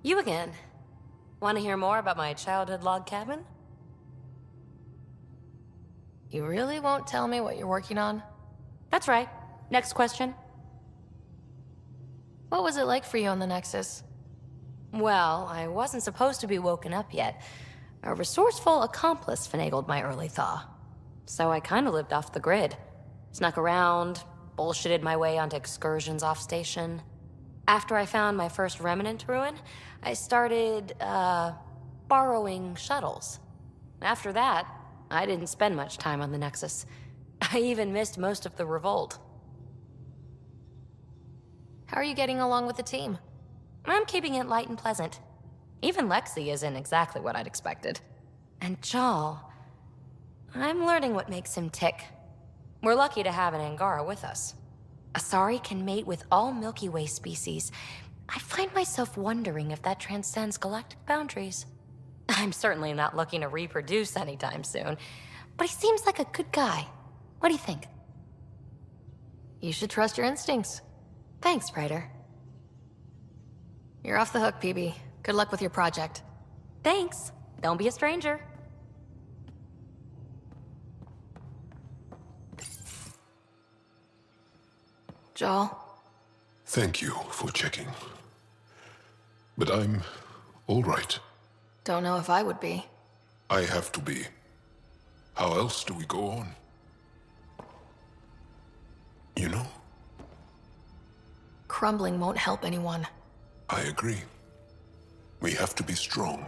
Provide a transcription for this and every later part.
You again. Want to hear more about my childhood log cabin? You really won't tell me what you're working on? That's right. Next question. What was it like for you on the Nexus? Well, I wasn't supposed to be woken up yet. A resourceful accomplice finagled my early thaw. So I kinda lived off the grid. Snuck around, bullshitted my way onto excursions off station. After I found my first remnant ruin, I started, borrowing shuttles. After that, I didn't spend much time on the Nexus. I even missed most of the revolt. How are you getting along with the team? I'm keeping it light and pleasant. Even Lexi isn't exactly what I'd expected. And Jal, I'm learning what makes him tick. We're lucky to have an Angara with us. Asari can mate with all Milky Way species. I find myself wondering if that transcends galactic boundaries. I'm certainly not looking to reproduce anytime soon, but he seems like a good guy. What do you think? You should trust your instincts. Thanks, Ryder. You're off the hook, PB. Good luck with your project. Thanks. Don't be a stranger. Joel? Thank you for checking. But I'm all right. Don't know if I would be. I have to be. How else do we go on? You know? Crumbling won't help anyone. I agree. We have to be strong.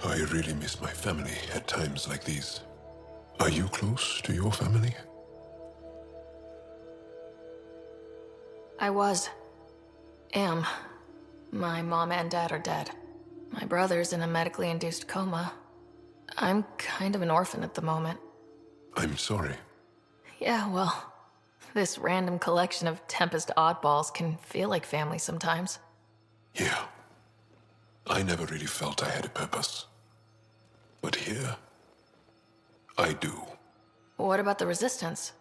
I really miss my family at times like these. Are you close to your family? I was. Am. My mom and dad are dead. My brother's in a medically induced coma. I'm kind of an orphan at the moment. I'm sorry. Yeah, well, this random collection of Tempest oddballs can feel like family sometimes. Yeah. I never really felt I had a purpose. But here, I do. What about the Resistance?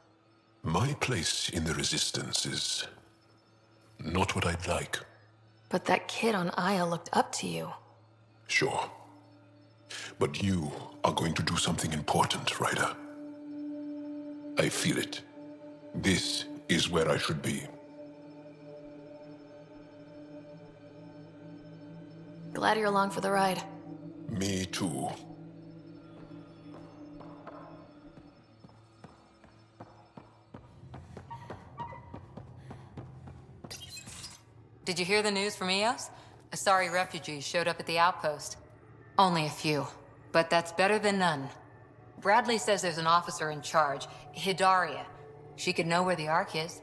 My place in the Resistance is not what I'd like. But that kid on Aya looked up to you. Sure. But you are going to do something important, Ryder. I feel it. This is where I should be. Glad you're along for the ride. Me too. Did you hear the news from Eos? Asari refugees showed up at the outpost. Only a few, but that's better than none. Bradley says there's an officer in charge, Hidaria. She could know where the Ark is.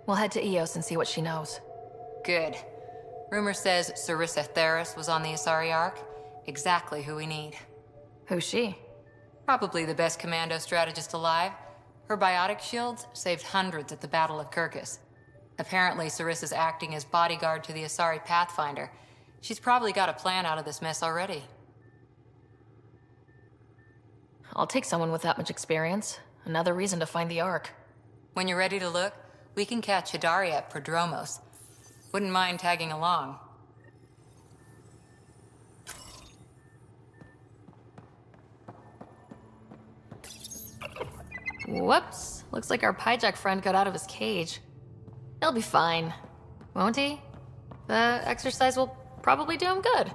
We'll head to Eos and see what she knows. Good. Rumor says Sarissa Theris was on the Asari Ark. Exactly who we need. Who's she? Probably the best commando strategist alive. Her biotic shields saved hundreds at the Battle of Kirkus. Apparently, Sarissa's acting as bodyguard to the Asari Pathfinder. She's probably got a plan out of this mess already. I'll take someone with that much experience. Another reason to find the Ark. When you're ready to look, we can catch Hidaria at Prodromos. Wouldn't mind tagging along. Whoops. Looks like our Pyjack friend got out of his cage. He'll be fine, won't he? The exercise will probably do him good.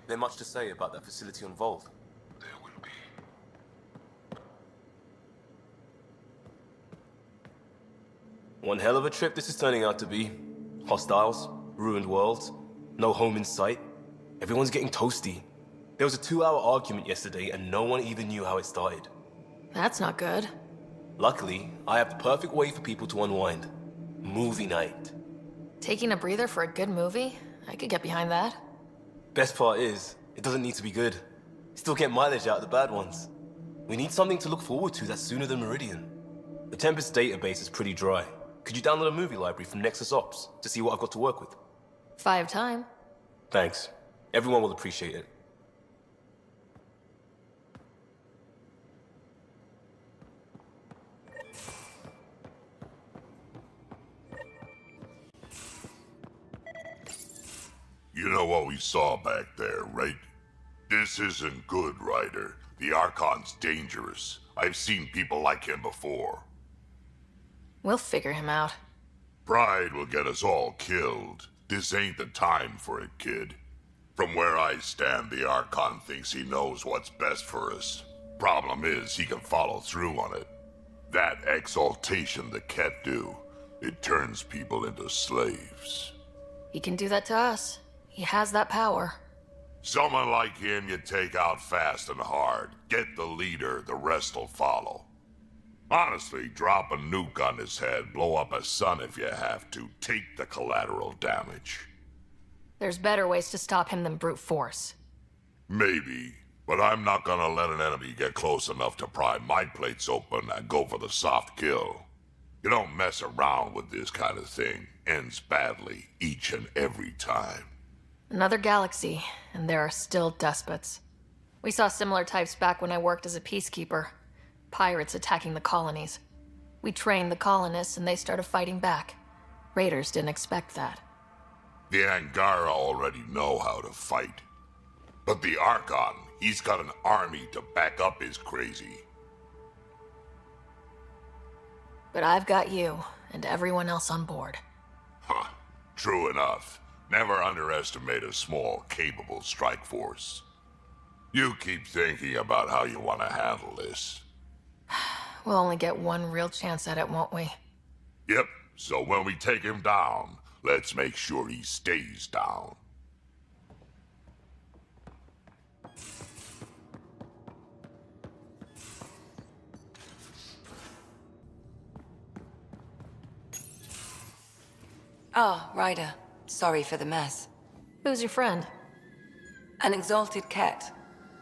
There much to say about that facility on Vault? There will be. One hell of a trip this is turning out to be. Hostiles, ruined worlds, no home in sight. Everyone's getting toasty. There was a 2-hour argument yesterday and no one even knew how it started. That's not good. Luckily, I have the perfect way for people to unwind. Movie night. Taking a breather for a good movie? I could get behind that. Best part is, it doesn't need to be good. Still get mileage out of the bad ones. We need something to look forward to that's sooner than Meridian. The Tempest database is pretty dry. Could you download a movie library from Nexus Ops to see what I've got to work with? 5 time. Thanks. Everyone will appreciate it. You know what we saw back there, right? This isn't good, Ryder. The Archon's dangerous. I've seen people like him before. We'll figure him out. Pride will get us all killed. This ain't the time for it, kid. From where I stand, the Archon thinks he knows what's best for us. Problem is, he can follow through on it. That exaltation the Ket do, it turns people into slaves. He can do that to us. He has that power. Someone like him you take out fast and hard. Get the leader, the rest will follow. Honestly, drop a nuke on his head, blow up a sun if you have to. Take the collateral damage. There's better ways to stop him than brute force. Maybe, but I'm not gonna let an enemy get close enough to pry my plates open and go for the soft kill. You don't mess around with this kind of thing. Ends badly each and every time. Another galaxy, and there are still despots. We saw similar types back when I worked as a peacekeeper. Pirates attacking the colonies. We trained the colonists and they started fighting back. Raiders didn't expect that. The Angara already know how to fight. But the Archon, he's got an army to back up his crazy. But I've got you, and everyone else on board. Huh, true enough. Never underestimate a small, capable strike force. You keep thinking about how you want to handle this. We'll only get one real chance at it, won't we? Yep, so when we take him down, let's make sure he stays down. Oh, Ryder. Sorry for the mess. Who's your friend? An exalted Ket.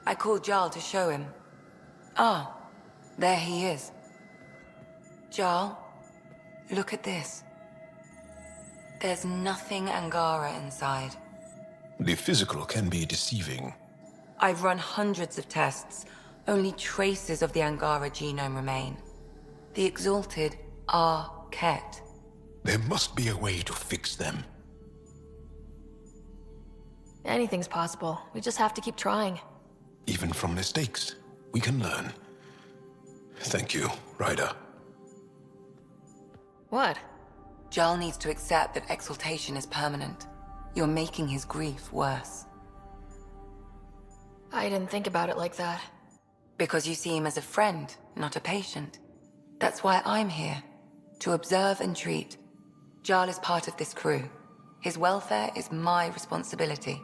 I called Jarl to show him. Ah, there he is. Jarl, look at this. There's nothing Angara inside. The physical can be deceiving. I've run hundreds of tests. Only traces of the Angara genome remain. The exalted are Ket. There must be a way to fix them. Anything's possible. We just have to keep trying. Even from mistakes, we can learn. Thank you, Ryder. What? Jarl needs to accept that exaltation is permanent. You're making his grief worse. I didn't think about it like that. Because you see him as a friend, not a patient. That's why I'm here. To observe and treat. Jarl is part of this crew. His welfare is my responsibility.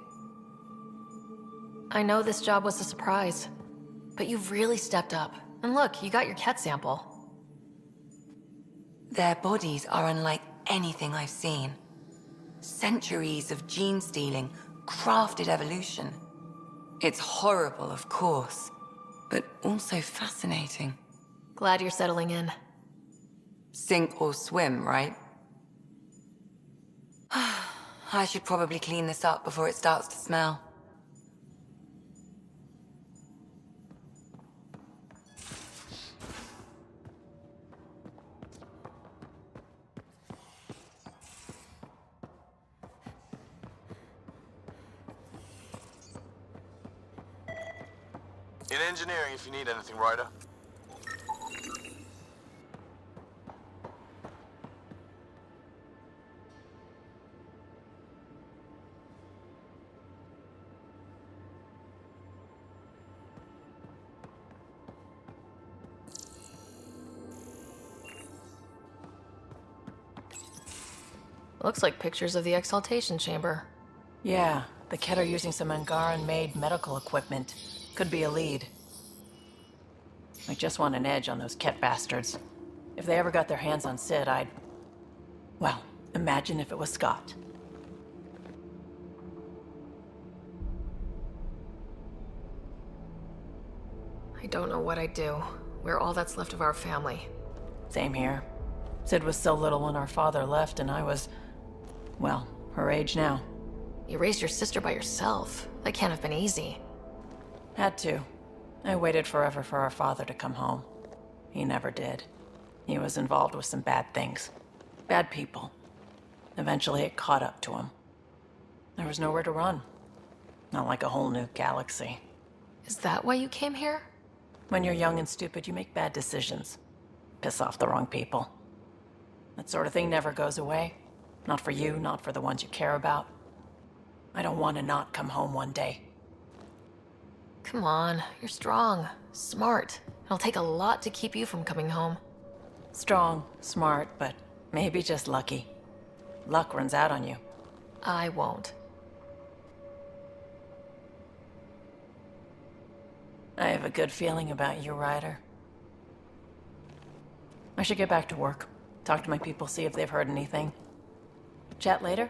I know this job was a surprise, but you've really stepped up. And look, you got your Ket sample. Their bodies are unlike anything I've seen. Centuries of gene stealing, crafted evolution. It's horrible, of course, but also fascinating. Glad you're settling in. Sink or swim, right? I should probably clean this up before it starts to smell. In engineering, if you need anything, Ryder. Looks like pictures of the exaltation chamber. Yeah, the Ket are using some Angaran-made medical equipment. Could be a lead. I just want an edge on those Ket bastards. If they ever got their hands on Sid, well, Imagine if it was Scott. I don't know what I'd do. We're all that's left of our family. Same here. Sid was so little when our father left, and I was, well, her age now. You raised your sister by yourself. That can't have been easy. Had to. I waited forever for our father to come home. He never did. He was involved with some bad things. Bad people. Eventually it caught up to him. There was nowhere to run. Not like a whole new galaxy. Is that why you came here? When you're young and stupid, you make bad decisions. Piss off the wrong people. That sort of thing never goes away. Not for you, not for the ones you care about. I don't want to not come home one day. Come on, you're strong, smart. It'll take a lot to keep you from coming home. Strong, smart, but maybe just lucky. Luck runs out on you. I won't. I have a good feeling about you, Ryder. I should get back to work. Talk to my people, see if they've heard anything. Chat later?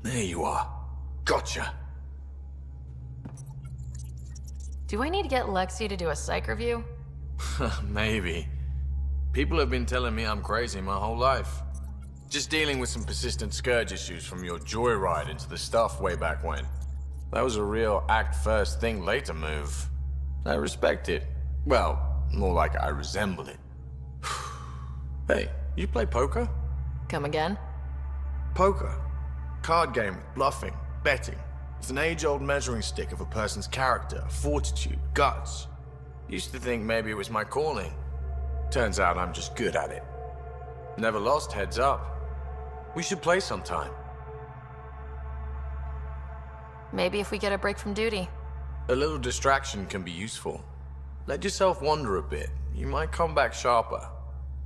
There you are. Gotcha. Do I need to get Lexi to do a psych review? Maybe. People have been telling me I'm crazy my whole life. Just dealing with some persistent scourge issues from your joyride into the stuff way back when. That was a real act first, think later move. I respect it. Well, more like I resemble it. Hey, you play poker? Come again? Poker. Card game with bluffing, betting. It's an age-old measuring stick of a person's character, fortitude, guts. Used to think maybe it was my calling. Turns out I'm just good at it. Never lost heads up. We should play sometime. Maybe if we get a break from duty. A little distraction can be useful. Let yourself wander a bit. You might come back sharper.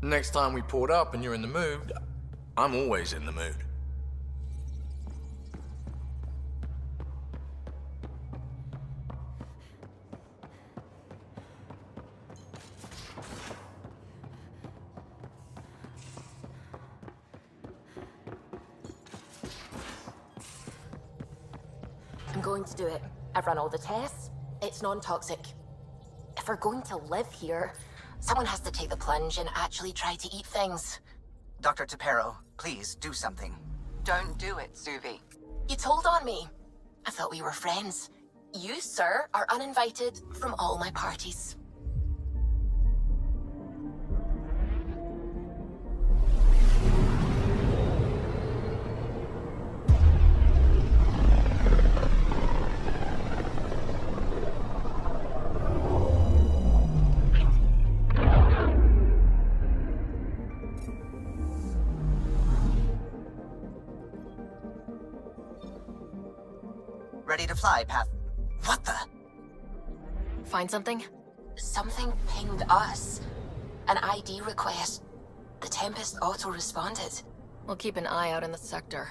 Next time we port up and you're in the mood, I'm always in the mood. I'm going to do it. I've run all the tests. It's non-toxic. If we're going to live here, someone has to take the plunge and actually try to eat things. Dr. Tapero, please do something. Don't do it, Suvi. You told on me. I thought we were friends. You, sir, are uninvited from all my parties. Ready to fly, Path. What the? Find something? Something pinged us. An ID request. The Tempest auto-responded. We'll keep an eye out in the sector.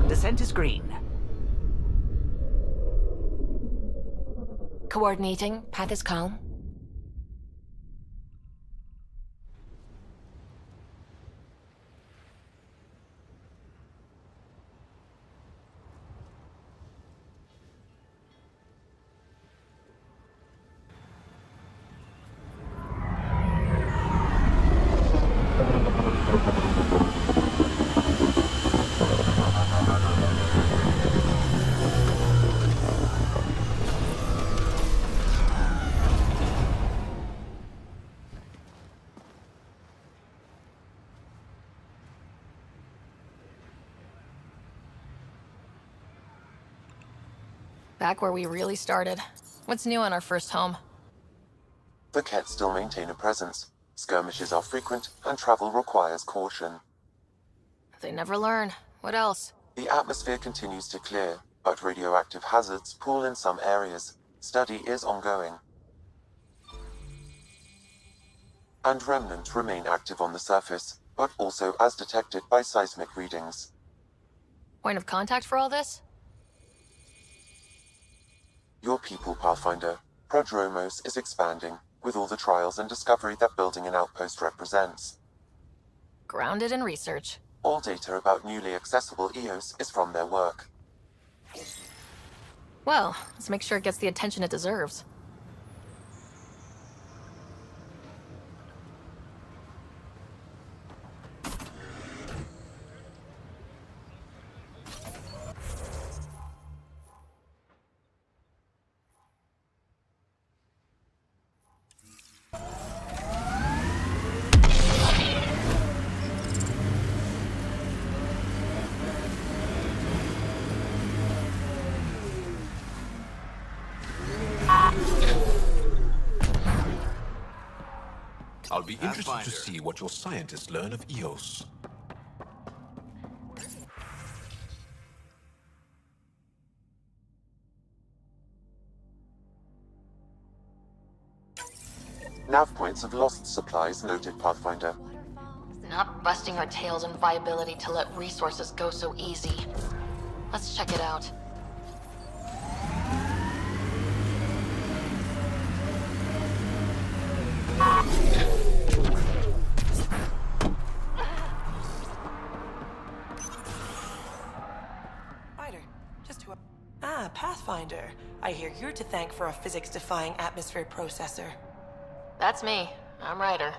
Descent is green. Coordinating. Path is calm. Back where we really started. What's new on our first home? The Kett still maintain a presence. Skirmishes are frequent, and travel requires caution. They never learn. What else? The atmosphere continues to clear, but radioactive hazards pool in some areas. Study is ongoing. And remnants remain active on the surface, but also as detected by seismic readings. Point of contact for all this? Your people, Pathfinder. Prodromos is expanding, with all the trials and discovery that building an outpost represents. Grounded in research. All data about newly accessible EOS is from their work. Well, let's make sure it gets the attention it deserves. I'll be interested to see what your scientists learn of EOS. Nav points of lost supplies noted, Pathfinder. Not busting our tails on viability to let resources go so easy. Let's check it out. Ryder, just who... Ah, Pathfinder. I hear you're to thank for a physics-defying atmosphere processor. That's me. I'm Ryder.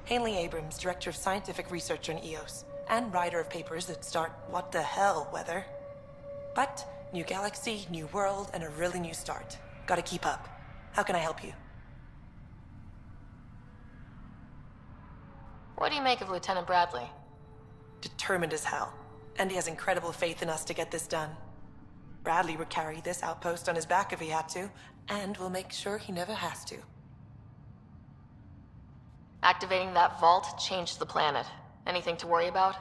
Hanley Abrams, Director of Scientific Research on EOS, and writer of papers that start what the hell weather. But, new galaxy, new world, and a really new start. Gotta keep up. How can I help you? What do you make of Lieutenant Bradley? Determined as hell. And he has incredible faith in us to get this done. Bradley would carry this outpost on his back if he had to, and we'll make sure he never has to. Activating that vault changed the planet. Anything to worry about?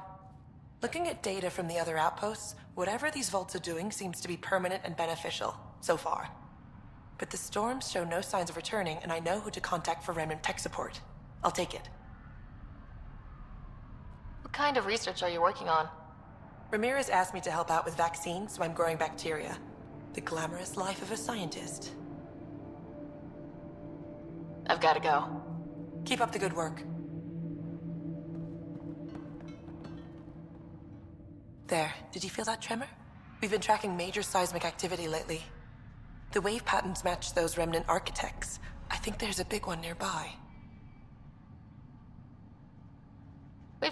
Looking at data from the other outposts, whatever these vaults are doing seems to be permanent and beneficial, so far. But the storms show no signs of returning, and I know who to contact for remnant tech support. I'll take it. What kind of research are you working on? Ramirez asked me to help out with vaccines, so I'm growing bacteria. The glamorous life of a scientist. I've gotta go. Keep up the good work. There, did you feel that tremor? We've been tracking major seismic activity lately. The wave patterns match those remnant architects. I think there's a big one nearby.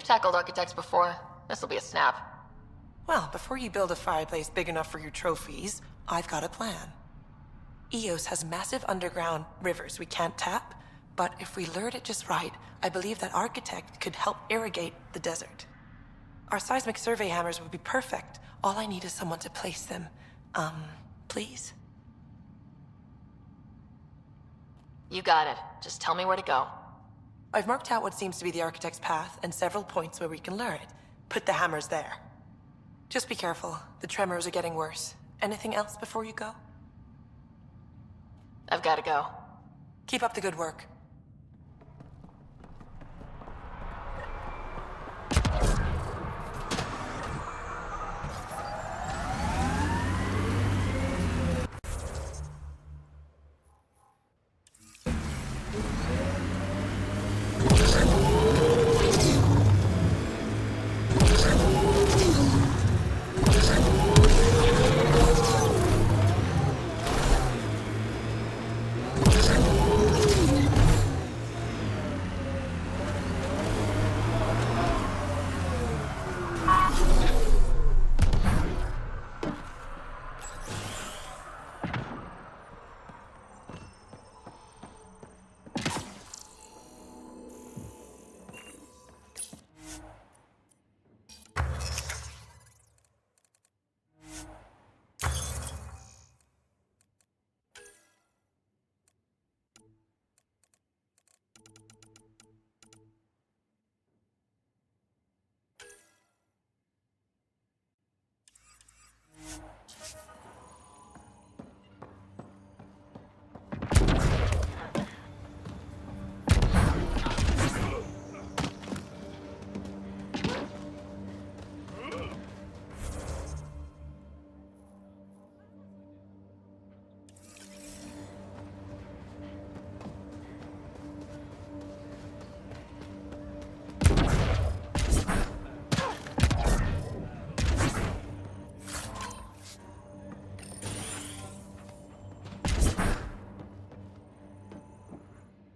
We've tackled architects before. This'll be a snap. Well, before you build a fireplace big enough for your trophies, I've got a plan. Eos has massive underground rivers we can't tap, but if we lured it just right, I believe that architect could help irrigate the desert. Our seismic survey hammers would be perfect. All I need is someone to place them. Please? You got it. Just tell me where to go. I've marked out what seems to be the architect's path and several points where we can lure it. Put the hammers there. Just be careful. The tremors are getting worse. Anything else before you go? I've got to go. Keep up the good work.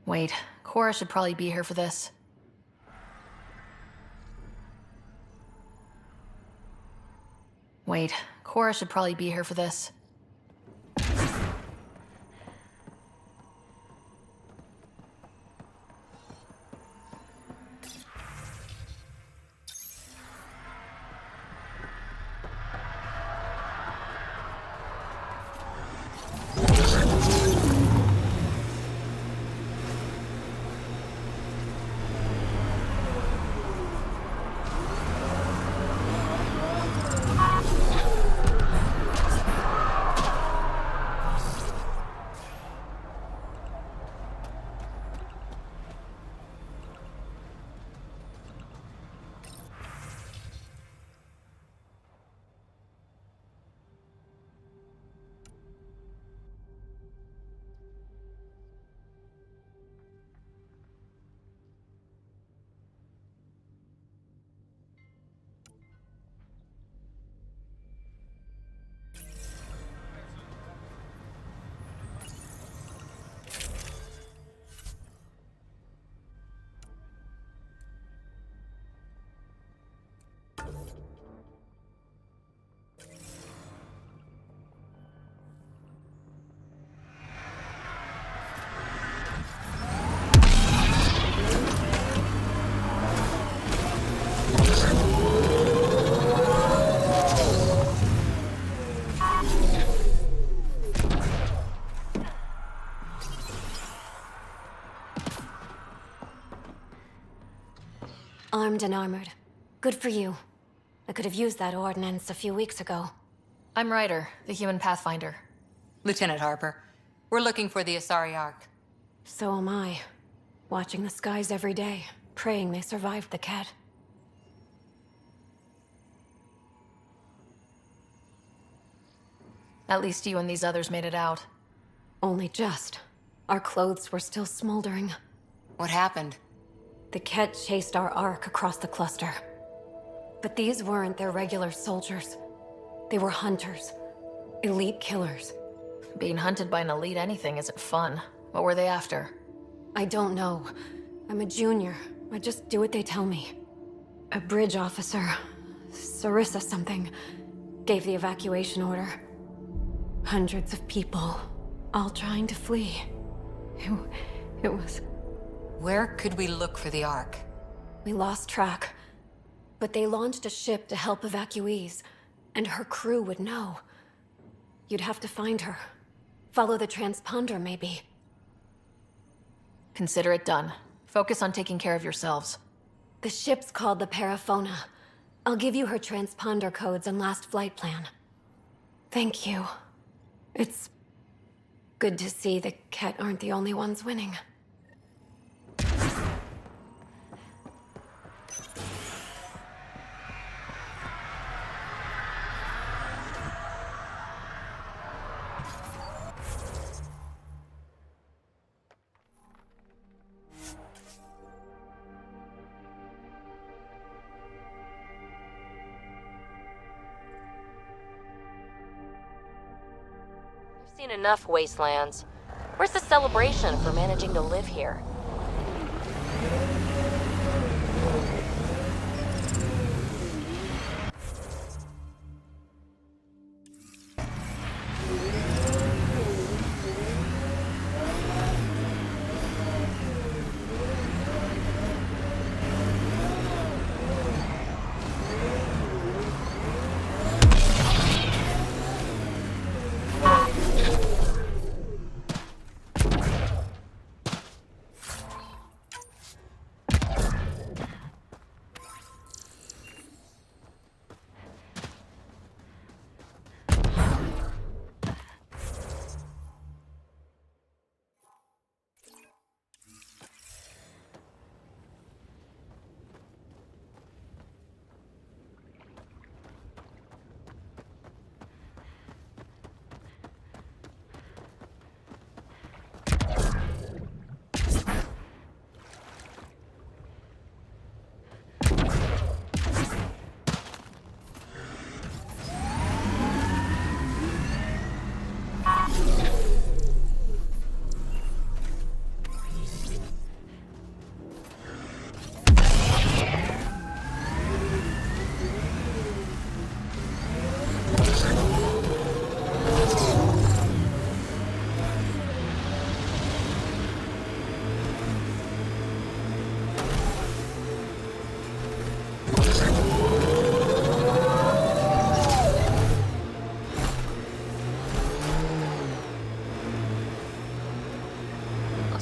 Wait, Cora should probably be here for this. Wait, Cora should probably be here for this. Armed and armored. Good for you. I could have used that ordnance a few weeks ago. I'm Ryder, the human pathfinder. Lieutenant Harper, we're looking for the Asari Ark. So am I. Watching the skies every day, praying they survived the cat. At least you and these others made it out. Only just. Our clothes were still smoldering. What happened? The Ket chased our Ark across the cluster. But these weren't their regular soldiers. They were hunters. Elite killers. Being hunted by an elite anything isn't fun. What were they after? I don't know. I'm a junior. I just do what they tell me. A bridge officer, Sarissa something, gave the evacuation order. Hundreds of people, all trying to flee. It was... Where could we look for the Ark? We lost track. But they launched a ship to help evacuees, and her crew would know. You'd have to find her. Follow the transponder, maybe. Consider it done. Focus on taking care of yourselves. The ship's called the Paraphona. I'll give you her transponder codes and last flight plan. Thank you. It's good to see the Ket aren't the only ones winning. Seen enough wastelands. Where's the celebration for managing to live here?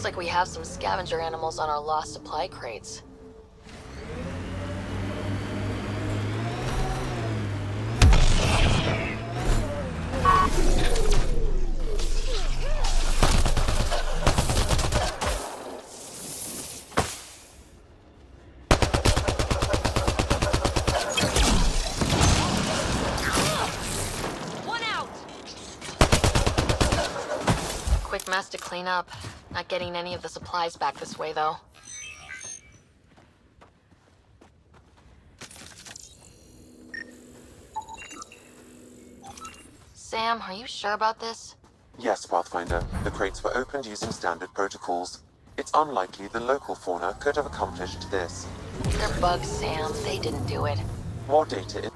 Like we have some scavenger animals on our lost supply crates. One out! Quick mess to clean up. Not getting any of the supplies back this way, though. Sam, are you sure about this? Yes, Pathfinder. The crates were opened using standard protocols. It's unlikely the local fauna could have accomplished this. They're bugs, Sam. They didn't do it. More data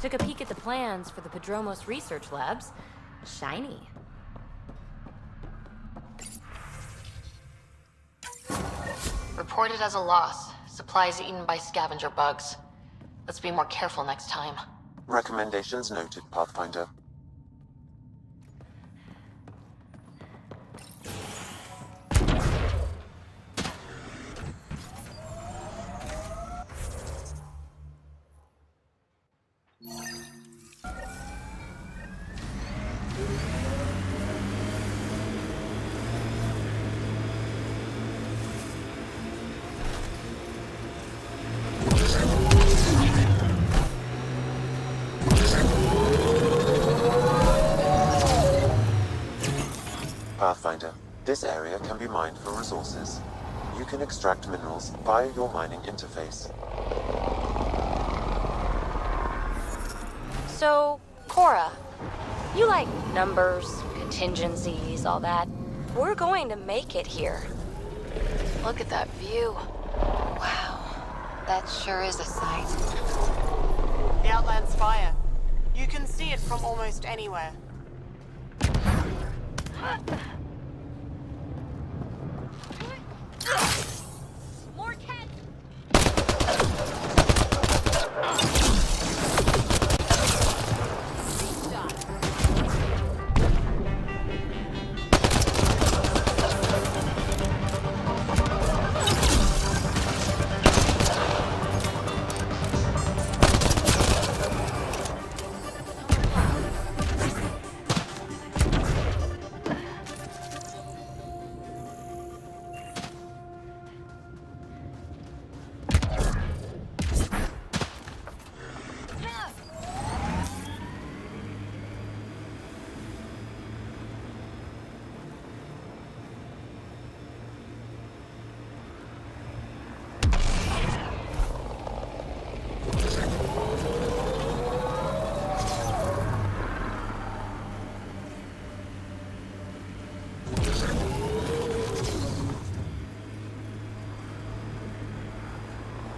Took a peek at the plans for the Padromos research labs. Shiny. Reported as a loss. Supplies eaten by scavenger bugs. Let's be more careful next time. Recommendations noted, Pathfinder. Pathfinder, this area can be mined for resources. You can extract minerals via your mining interface. So, Cora, you like numbers, contingencies, all that. We're going to make it here. Look at that view. Wow, that sure is a sight. The Outland's fire. You can see it from almost anywhere. More cats!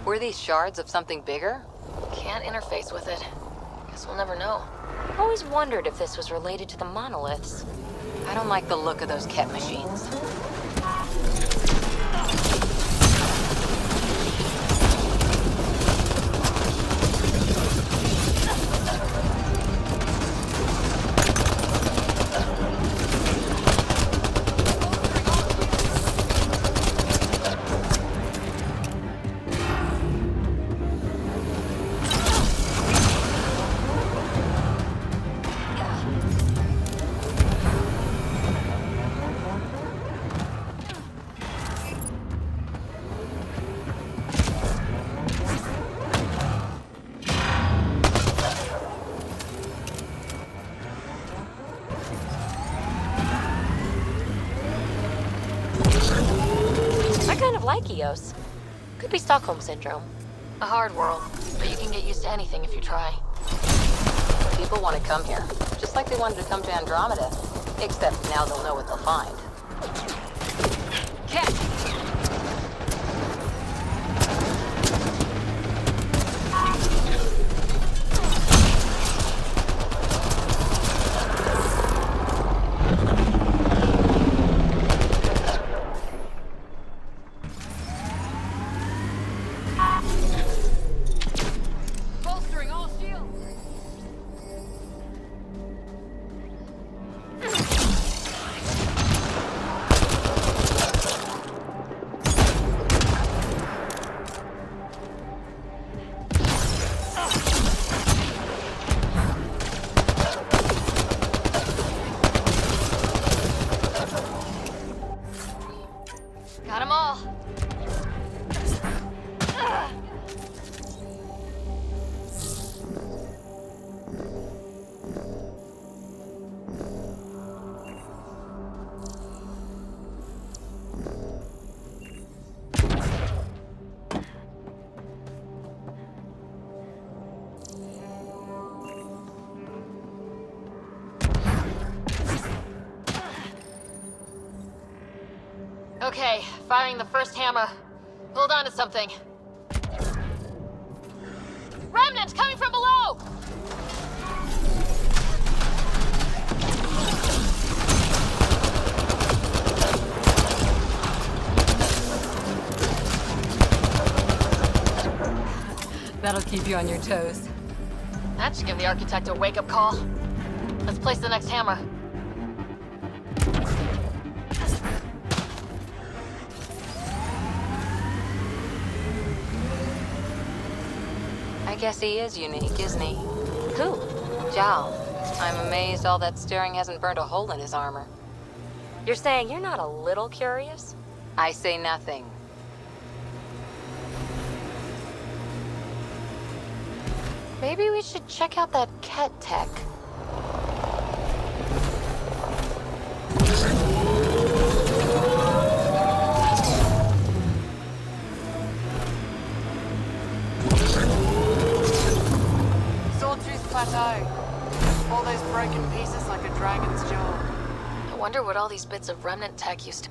Were these shards of something bigger? Can't interface with it. Guess we'll never know. Always wondered if this was related to the monoliths. I don't like the look of those Ket machines. Like Eos. Could be Stockholm Syndrome. A hard world, but you can get used to anything if you try. People want to come here, just like they wanted to come to Andromeda. Except now they'll know what they'll find. Ket! Okay, firing the first hammer. Hold on to something. Remnant coming from below! That'll keep you on your toes. That should give the architect a wake-up call. Let's place the next hammer. I guess he is unique, isn't he? Who? Zhao. I'm amazed all that staring hasn't burnt a hole in his armor. You're saying you're not a little curious? I say nothing. Maybe we should check out that Ket tech. Sawtooth Plateau. All those broken pieces like a dragon's jaw. I wonder what all these bits of remnant tech used to...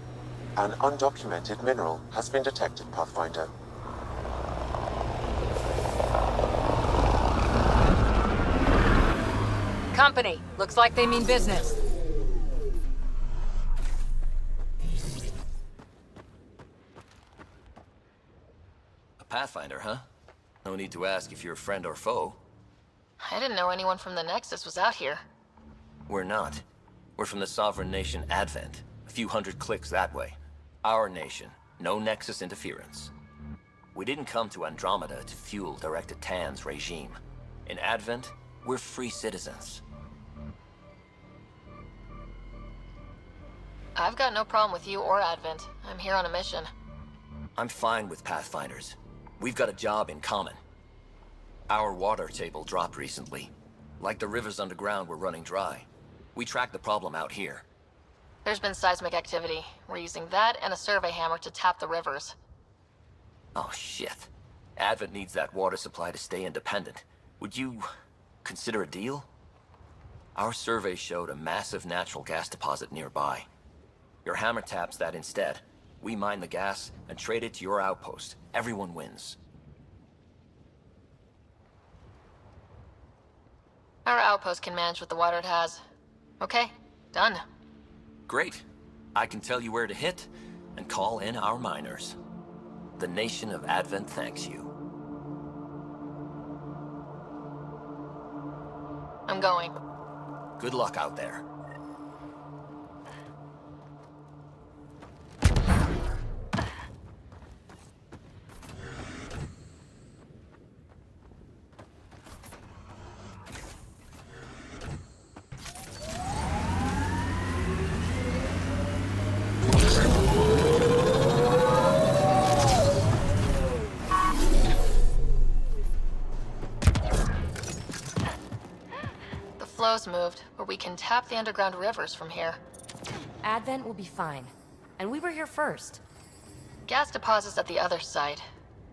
An undocumented mineral has been detected, Pathfinder. Company. Looks like they mean business. A Pathfinder, huh? No need to ask if you're a friend or foe. I didn't know anyone from the Nexus was out here. We're not. We're from the sovereign nation Advent. A few hundred clicks that way. Our nation. No Nexus interference. We didn't come to Andromeda to fuel Director Tan's regime. In Advent, we're free citizens. I've got no problem with you or Advent. I'm here on a mission. I'm fine with Pathfinders. We've got a job in common. Our water table dropped recently. Like the rivers underground were running dry. We tracked the problem out here. There's been seismic activity. We're using that and a survey hammer to tap the rivers. Oh shit. Advent needs that water supply to stay independent. Would you consider a deal? Our survey showed a massive natural gas deposit nearby. Your hammer taps that instead. We mine the gas and trade it to your outpost. Everyone wins. Our outpost can manage with the water it has. Okay, done. Great. I can tell you where to hit and call in our miners. The nation of Advent thanks you. I'm going. Good luck out there. Flow's moved, but we can tap the underground rivers from here. Advent will be fine. And we were here first. Gas deposits at the other site.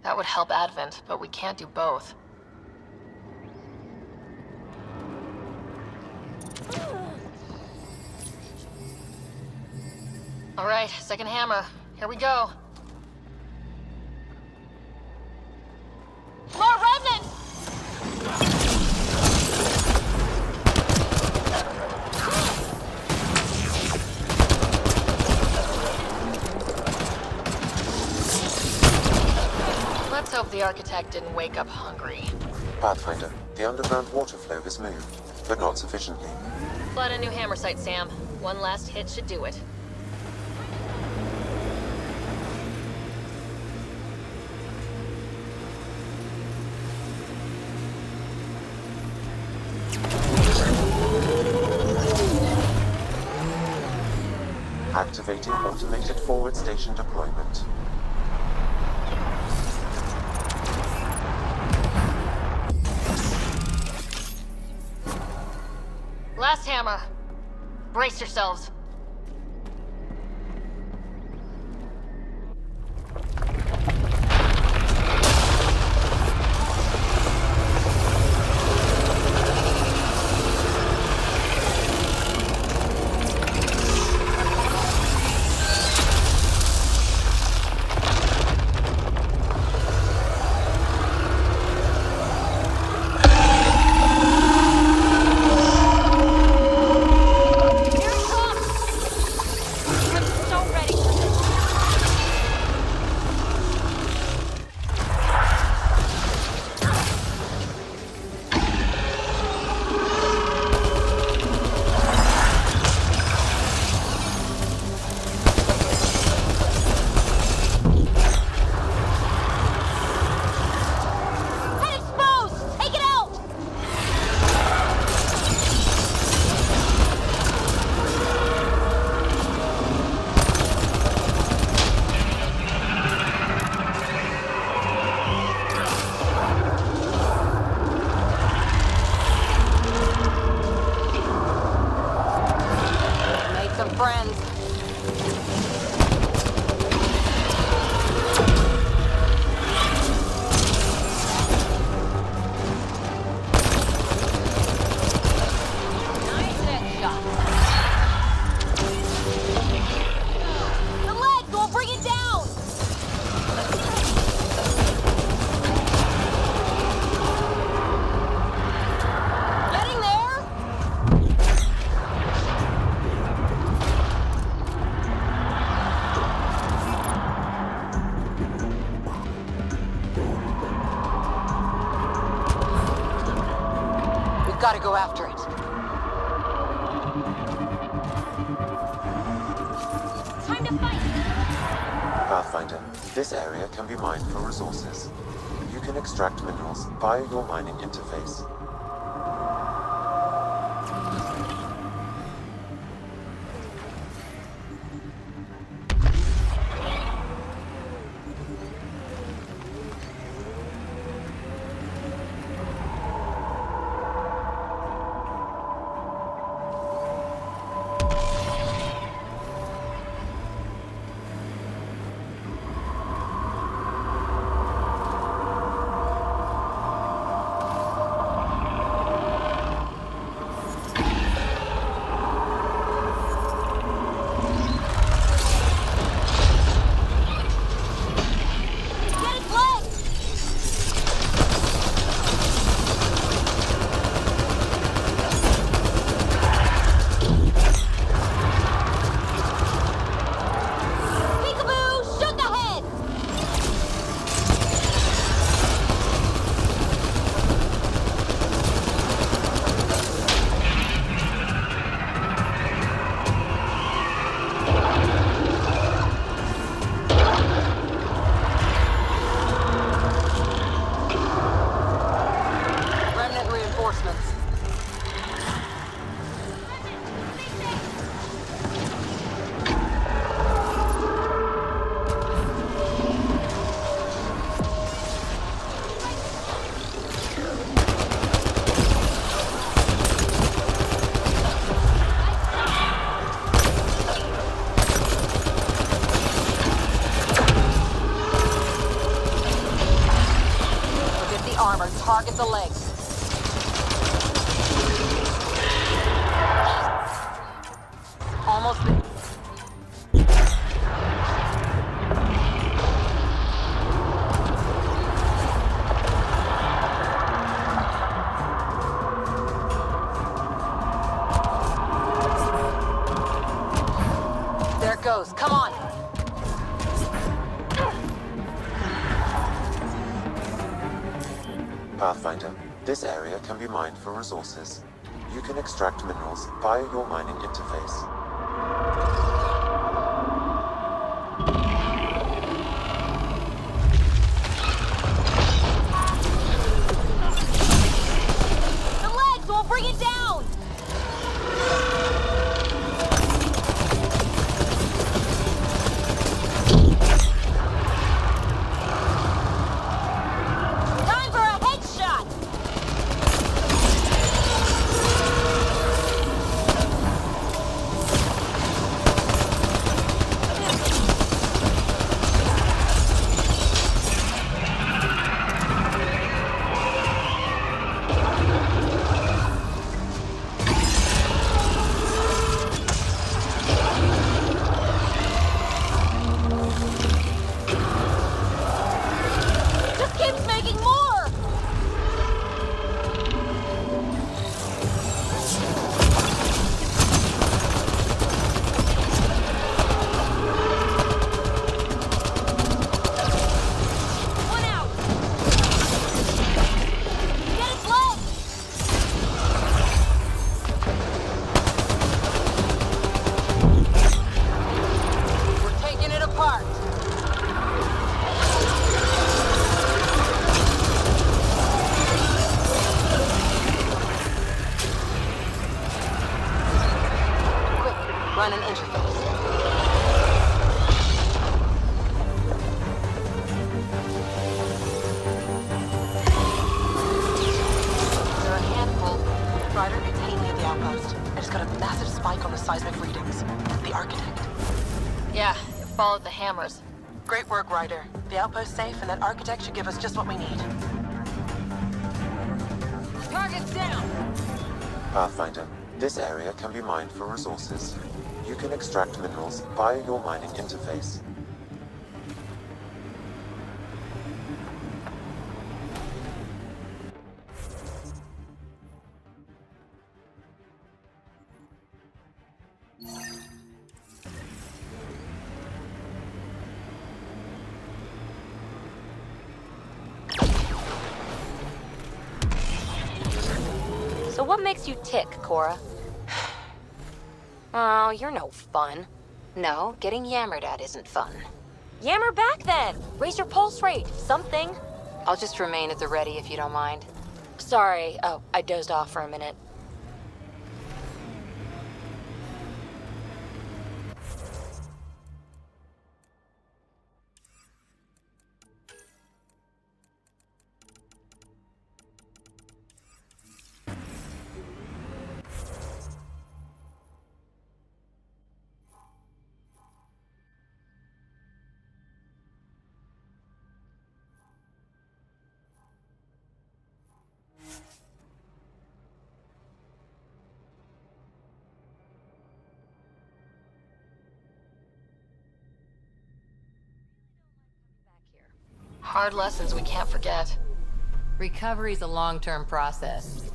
That would help Advent, but we can't do both. All right, second hammer. Here we go. More remnants! Let's hope the architect didn't wake up hungry. Pathfinder, the underground water flow has moved, but not sufficiently. Flood a new hammer site, Sam. One last hit should do it. Activating automated forward station deployment. Last hammer. Brace yourselves. after it. Time to fight! Pathfinder, this area can be mined for resources. You can extract minerals via your mining interface. Target the legs. Almost there. There it goes. Come on. Pathfinder, this area can be mined for resources. You can extract minerals via your mining interface. The legs will bring it down! Time for a headshot! Just keeps making more! One out! Get its legs! We're taking it apart. Quick, run an interface. There are a handful. Ryder, it's Haley at the outpost. I just got a massive spike on the seismic readings. The architect. Yeah, it followed the hammers. Great work, Ryder. The outpost's safe, and that architect should give us just what we need. Target's down. Pathfinder, this area can be mined for resources. You can extract minerals via your mining interface. what makes you tick, Cora? Oh, you're no fun. No, getting yammered at isn't fun. Yammer back then! Raise your pulse rate, something. I'll just remain at the ready if you don't mind. Sorry, oh, I dozed off for a minute. Hard lessons we can't forget. Recovery's a long-term process.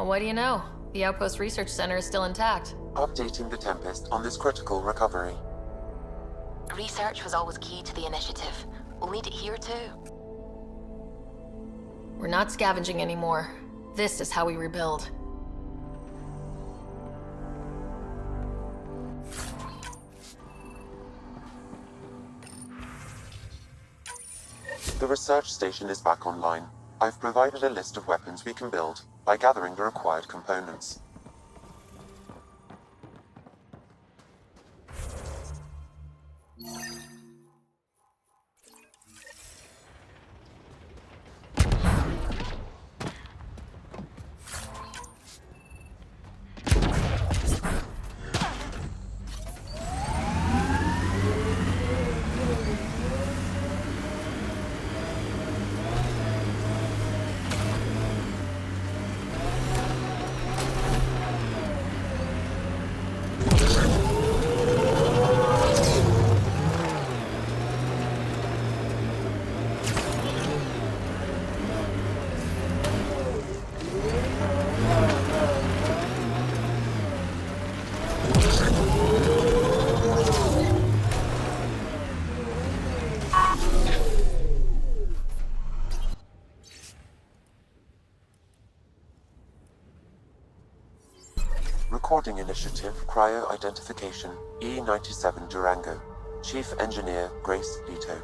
Well, what do you know? The Outpost Research Center is still intact. Updating the Tempest on this critical recovery. Research was always key to the initiative. We'll need it here too. We're not scavenging anymore. This is how we rebuild. The research station is back online. I've provided a list of weapons we can build by gathering the required components. Recording Initiative Cryo Identification E97 Durango. Chief Engineer Grace Leto.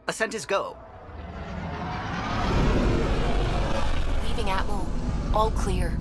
Ascent is go. Leaving Atmo. All clear.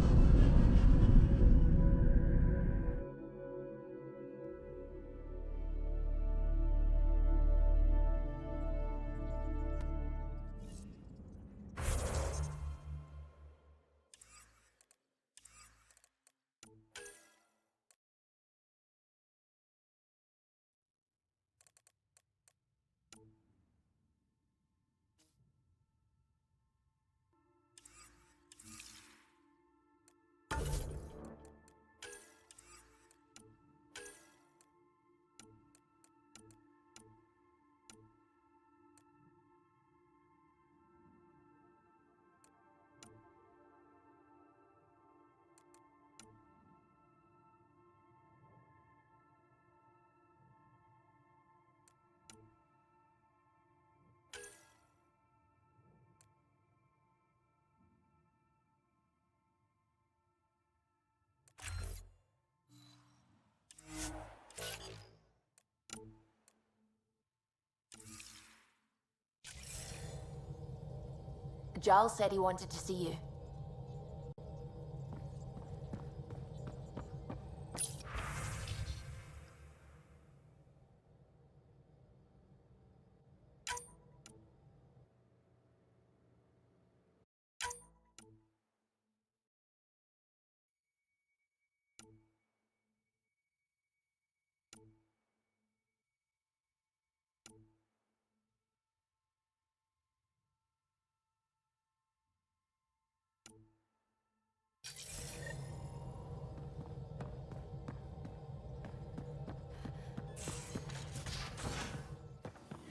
Giles said he wanted to see you.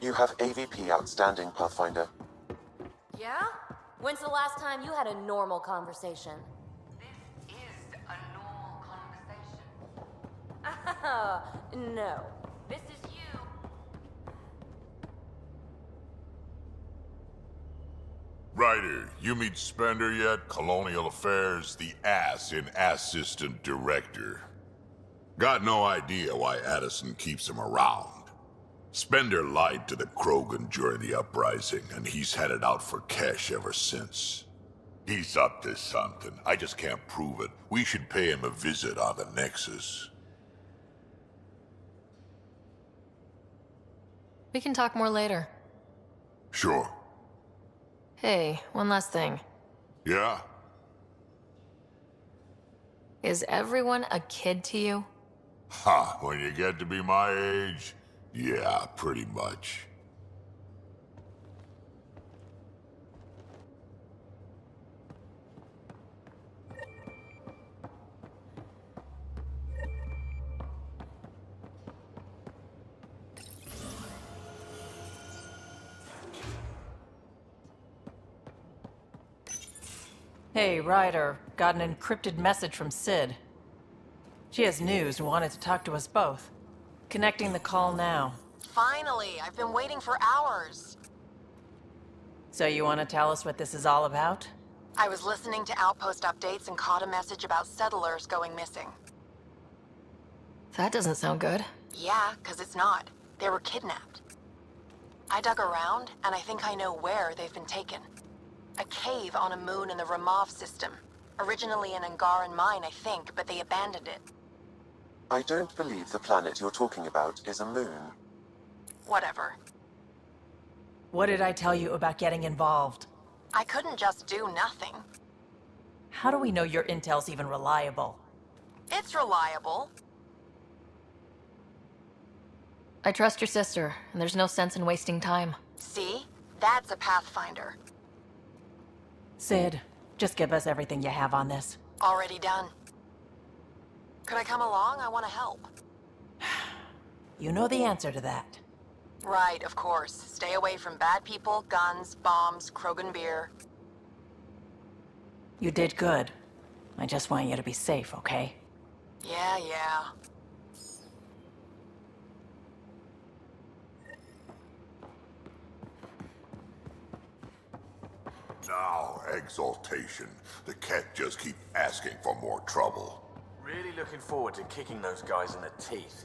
You have AVP outstanding, Pathfinder. Yeah? When's the last time you had a normal conversation? This is a normal conversation. No. This is you. Ryder, you meet Spender yet? Colonial Affairs, the ass in Assistant Director. Got no idea why Addison keeps him around. Spender lied to the Krogan during the uprising, and he's headed out for cash ever since. He's up to something. I just can't prove it. We should pay him a visit on the Nexus. We can talk more later. Sure. Hey, one last thing. Yeah? Is everyone a kid to you? Ha, when you get to be my age, yeah, pretty much. Hey, Ryder. Got an encrypted message from Sid. She has news and wanted to talk to us both. Connecting the call now. Finally, I've been waiting for hours. So you want to tell us what this is all about? I was listening to Outpost updates and caught a message about settlers going missing. That doesn't sound good. Yeah, 'cause it's not. They were kidnapped. I dug around, and I think I know where they've been taken. A cave on a moon in the Ramov system. Originally an Angaran mine, I think, but they abandoned it. I don't believe the planet you're talking about is a moon. Whatever. What did I tell you about getting involved? I couldn't just do nothing. How do we know your intel's even reliable? It's reliable. I trust your sister, and there's no sense in wasting time. See? That's a Pathfinder. Sid, just give us everything you have on this. Already done. Could I come along? I want to help. You know the answer to that. Right, of course. Stay away from bad people, guns, bombs, Krogan beer. You did good. I just want you to be safe, okay? Yeah. Now, exaltation. The Ket just keep asking for more trouble. Really looking forward to kicking those guys in the teeth.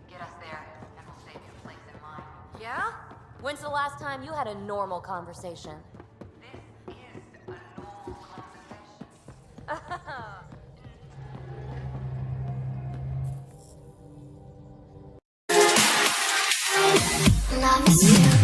Get us there, and we'll save you a place in line. Yeah? When's the last time you had a normal conversation? This is a normal conversation. Love is real.